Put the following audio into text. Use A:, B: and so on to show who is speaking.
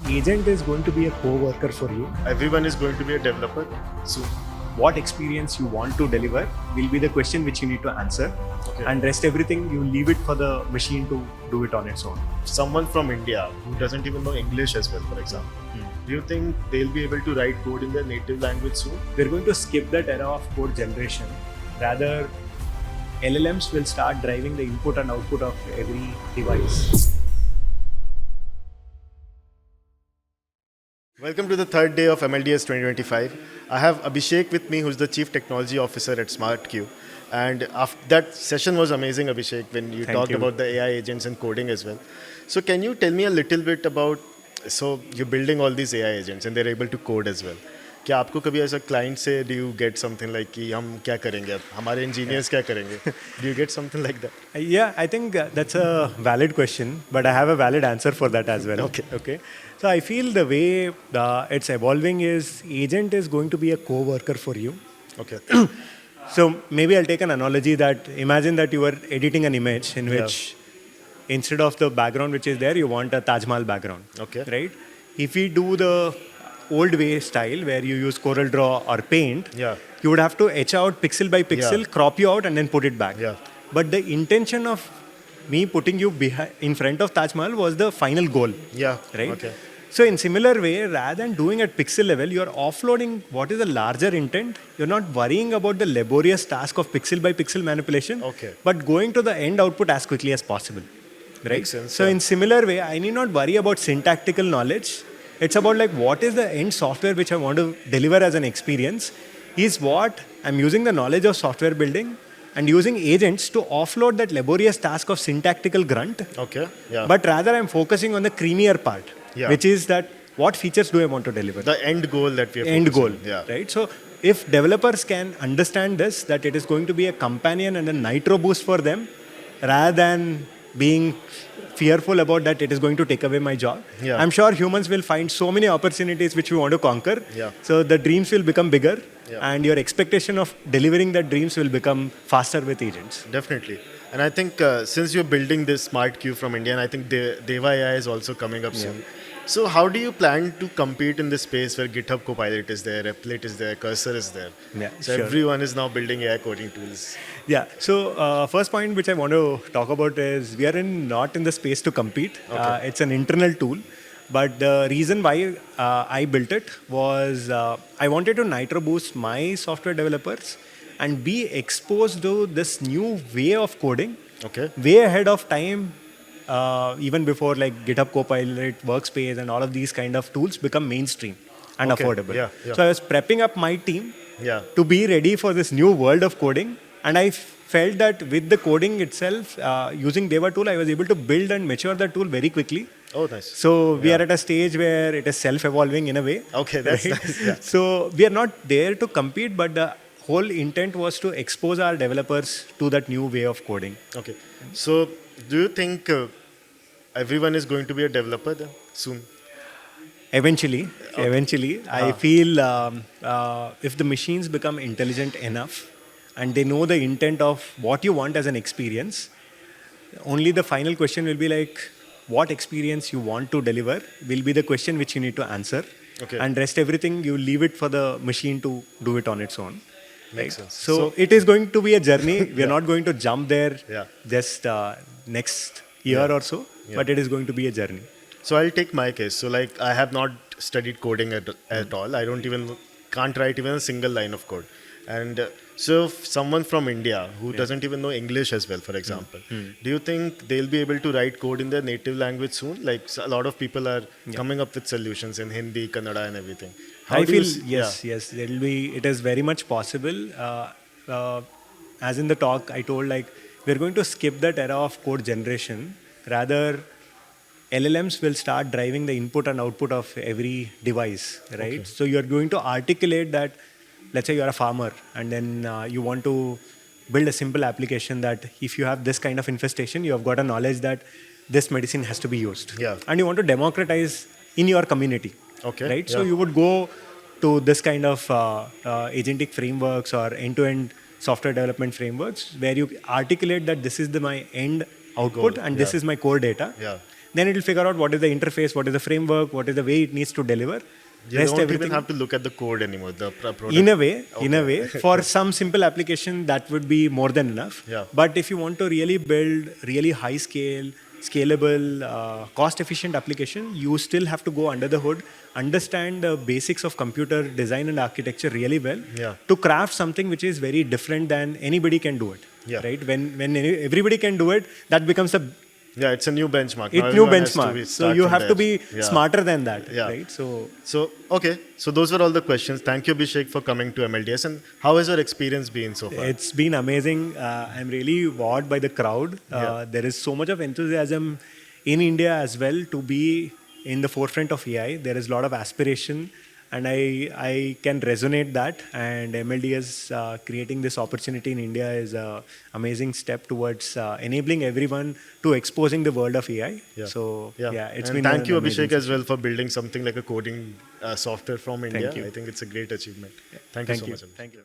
A: agent is going to be a co-worker for you.
B: Everyone is going to be a developer soon.
A: What experience you want to deliver will be the question which you need to answer.
B: Okay.
A: And rest everything you leave it for the machine to do it on its own.
B: Someone from India who doesn't even know English as well, for example, do you think they'll be able to write code in their native language soon?
A: We're going to skip that era of code generation. Rather, LLMs will start driving the input and output of every device.
B: Welcome to the third day of MLDS 2025. I have Abhishek with me, who's the Chief Technology Officer at SmartQ. And that session was amazing, Abhishek, when you talked about the AI agents and coding as well. So can you tell me a little bit about, so you're building all these AI agents and they're able to code as well. क्या आपको कभी ऐसा client से do you get something like कि हम क्या करेंगे अब हमारे engineers क्या करेंगे? Do you get something like that?
A: Yeah, I think that's a valid question, but I have a valid answer for that as well. Okay. So I feel the way it's evolving is agent is going to be a co-worker for you.
B: Okay.
A: So maybe I'll take an analogy that imagine that you are editing an image in which instead of the background which is there, you want a Taj Mahal background.
B: Okay.
A: Right? If we do the old way style where you use Corel Draw or Paint, you would have to etch out pixel by pixel, crop you out and then put it back. But the intention of me putting you in front of Taj Mahal was the final goal. Right?
B: Okay.
A: So in similar way, rather than doing at pixel level, you're offloading what is the larger intent. You're not worrying about the laborious task of pixel by pixel manipulation, but going to the end output as quickly as possible. Right?
B: Makes sense,
A: so in similar way, I need not worry about syntactical knowledge. It's about like what is the end software which I want to deliver as an experience is what I'm using the knowledge of software building and using agents to offload that laborious task of syntactical grunt. But rather I'm focusing on the creamier part, which is that what features do I want to deliver?
B: The end goal that we have.
A: End goal, right? So if developers can understand this, that it is going to be a companion and a nitro boost for them, rather than being fearful about that it is going to take away my job. I'm sure humans will find so many opportunities which we want to conquer. So the dreams will become bigger and your expectation of delivering that dreams will become faster with agents.
B: Definitely. And I think since you're building this SmartQ from India, and I think Deva AI is also coming up soon. So how do you plan to compete in this space where GitHub Copilot is there, Replit is there, Cursor is there? So everyone is now building AI coding tools.
A: So first point which I want to talk about is we are not in the space to compete. It's an internal tool. But the reason why I built it was I wanted to nitro boost my software developers and be exposed to this new way of coding way ahead of time. Even before like GitHub Copilot, Workspace and all of these kind of tools become mainstream and affordable. So I was prepping up my team to be ready for this new world of coding. And I felt that with the coding itself, using Deva tool, I was able to build and mature the tool very quickly.
B: Oh, nice.
A: So we are at a stage where it is self-evolving in a way.
B: That's nice.
A: So we are not there to compete, but the whole intent was to expose our developers to that new way of coding.
B: So do you think everyone is going to be a developer then soon?
A: Eventually, I feel if the machines become intelligent enough and they know the intent of what you want as an experience, only the final question will be like, what experience you want to deliver will be the question which you need to answer. And rest everything, you leave it for the machine to do it on its own.
B: Makes sense.
A: So it is going to be a journey. We are not going to jump there just next year or so, but it is going to be a journey.
B: So I'll take my case. So like I have not studied coding at all. I can't write even a single line of code. And so if someone from India who doesn't even know English as well, for example, do you think they'll be able to write code in their native language soon? Like a lot of people are coming up with solutions in Hindi, Kannada and everything.
A: I feel yes, it is very much possible. As in the talk, I told like we're going to skip that era of code generation. Rather, LLMs will start driving the input and output of every device, right? So you're going to articulate that. Let's say you're a farmer and then you want to build a simple application that if you have this kind of infestation, you have got a knowledge that this medicine has to be used. And you want to democratize in your community. Right? So you would go to this kind of agentic frameworks or end-to-end software development frameworks where you articulate that this is my end output and this is my core data. then it will figure out what is the interface, what is the framework, what is the way it needs to deliver.
B: You don't even have to look at the code anymore. The product.
A: In a way, for some simple application that would be more than enough.
B: Yeah.
A: But if you want to really build really high scale, scalable, cost efficient application, you still have to go under the hood, understand the basics of computer design and architecture really well,
B: Yeah.
A: to craft something which is very different than anybody can do it.
B: Yeah.
A: Right? When everybody can do it, that becomes a
B: Yeah, it's a new benchmark.
A: it's
B: Now
A: new
B: everyone has to
A: benchmark. So
B: start
A: you
B: from
A: have to
B: there.
A: be smarter than that.
B: Yeah.
A: Right?
B: So okay, so those were all the questions. Thank you, Abhishek, for coming to MLDS. And how has your experience been so far?
A: It's been amazing. I'm really wowed by the crowd. There is so much of enthusiasm in India as well to be in the forefront of AI. There is a lot of aspiration, and I can resonate that. And MLDS creating this opportunity in India is an amazing step towards enabling everyone to exposing the world of AI. So it's
B: and
A: been
B: thank
A: an
B: you,
A: amazing
B: Abhishek, as well for building something like a coding software from India.
A: you.
B: I think it's a great achievement. Thank you so much.
A: Thank you.